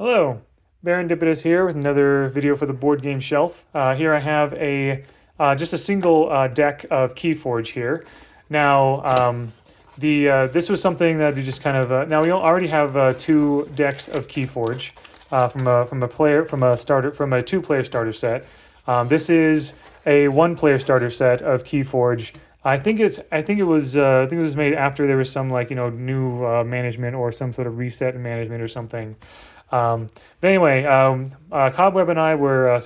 Hello, Serendipitous here with another video for the board game shelf. Here I have a just a single deck of Keyforge here. Now, this was something that we just kind of now we already have two decks of Keyforge from a two-player starter set. This is a one-player starter set of Keyforge. I think it was made after there was some like new management or some sort of reset in management or something. But anyway, Cobweb and I were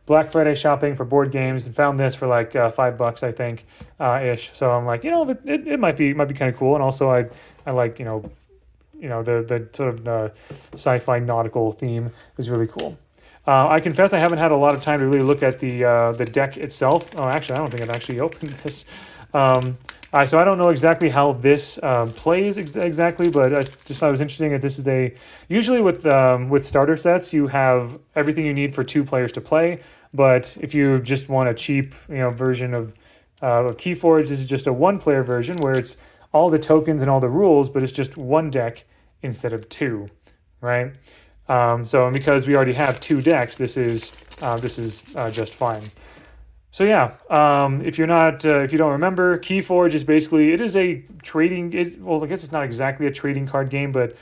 Black Friday shopping for board games and found this for like $5, I think, ish. So I'm like, it might be kind of cool, and also I like the sort of sci-fi nautical theme is really cool. I confess I haven't had a lot of time to really look at the deck itself. Oh, actually, I don't think I've actually opened this. So I don't know exactly how this plays exactly, but I just thought it was interesting that this is usually with starter sets you have everything you need for two players to play. But if you just want a cheap version of Keyforge, this is just a one-player version where it's all the tokens and all the rules, but it's just one deck instead of two, right? Because we already have two decks, this is just fine. So yeah, if you don't remember, Keyforge is basically a trading. Well, I guess it's not exactly a trading card game, but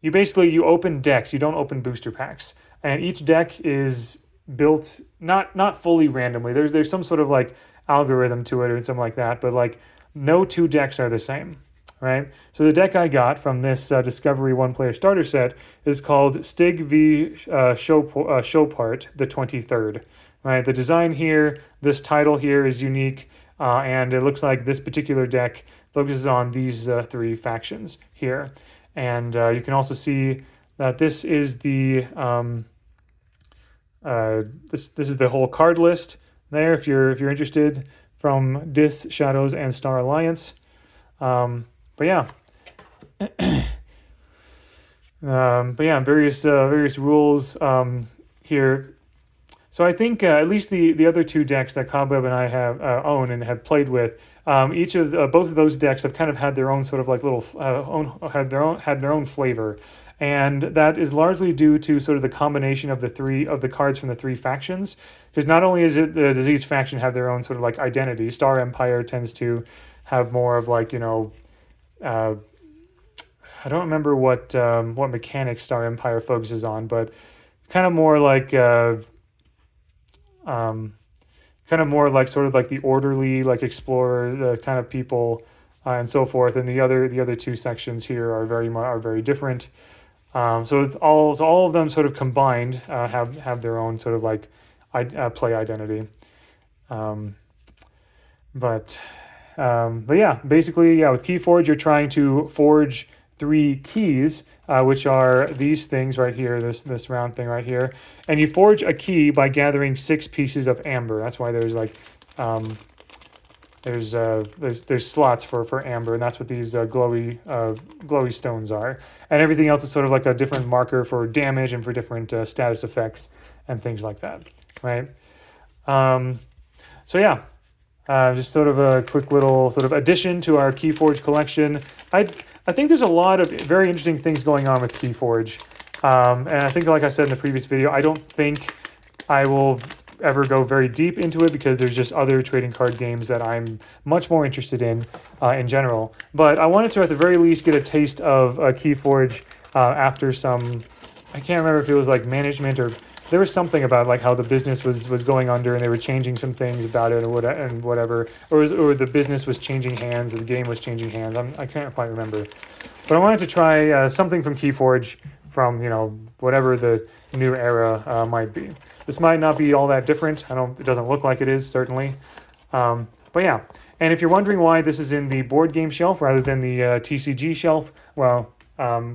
you open decks. You don't open booster packs, and each deck is built not fully randomly. There's some sort of like algorithm to it or something like that, but like no two decks are the same. Right, so the deck I got from this Discovery one-player starter set is called Stig v Showpart the 23rd. Right, the design here, this title here is unique, and it looks like this particular deck focuses on these three factions here, and you can also see that this is the this is the whole card list there. If you're interested, from Dis, Shadows, and Star Alliance. But yeah, various rules here. So I think at least the other two decks that Cobweb and I have own and have played with, each of both of those decks have kind of had their own sort of like little had their own flavor, and that is largely due to sort of the combination of the cards from the three factions. Because not only does each faction have their own sort of like identity. Star Empire tends to have more of like I don't remember what mechanics Star Empire focuses on, but kind of more like sort of like the orderly, like explorer kind of people, and so forth. And the other two sections here are very different. So all of them sort of combined have their own sort of like play identity. But yeah, basically, yeah, with Keyforge, you're trying to forge three keys, which are these things right here, this round thing right here, and you forge a key by gathering 6 pieces of amber. That's why there's like there's slots for amber, and that's what these glowy stones are. And everything else is sort of like a different marker for damage and for different status effects and things like that, right? So yeah. Just sort of a quick little sort of addition to our Keyforge collection. I think there's a lot of very interesting things going on with Keyforge. And I think, like I said in the previous video, I don't think I will ever go very deep into it because there's just other trading card games that I'm much more interested in general. But I wanted to, at the very least, get a taste of Keyforge after some, I can't remember if it was like management or there was something about like how the business was going under and they were changing some things about it or whatever, or the business was changing hands or the game was changing hands. I can't quite remember, but I wanted to try something from Keyforge from whatever the new era might be. This might not be all that different. It doesn't look like it is, certainly, but yeah. And if you're wondering why this is in the board game shelf rather than the TCG shelf, well,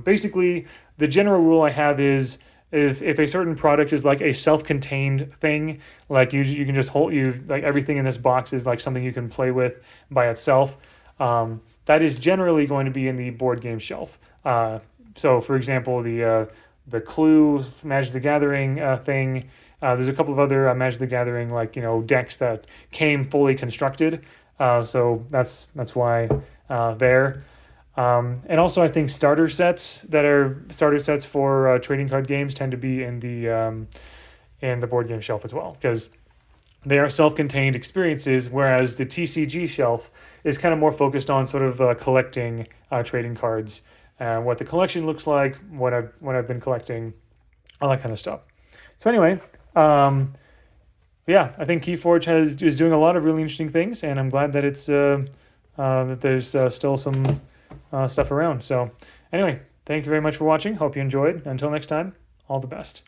basically the general rule I have is, if a certain product is like a self-contained thing, like you can just like everything in this box is like something you can play with by itself, that is generally going to be in the board game shelf. So for example, the Clue Magic the Gathering thing, there's a couple of other Magic the Gathering decks that came fully constructed, so that's why there. And also, I think starter sets for trading card games tend to be in the board game shelf as well, because they are self-contained experiences, whereas the TCG shelf is kind of more focused on sort of collecting trading cards, what the collection looks like, what I've been collecting, all that kind of stuff. So anyway, yeah, I think Keyforge is doing a lot of really interesting things, and I'm glad that it's that there's still some stuff around. So anyway, thank you very much for watching. Hope you enjoyed. Until next time, all the best.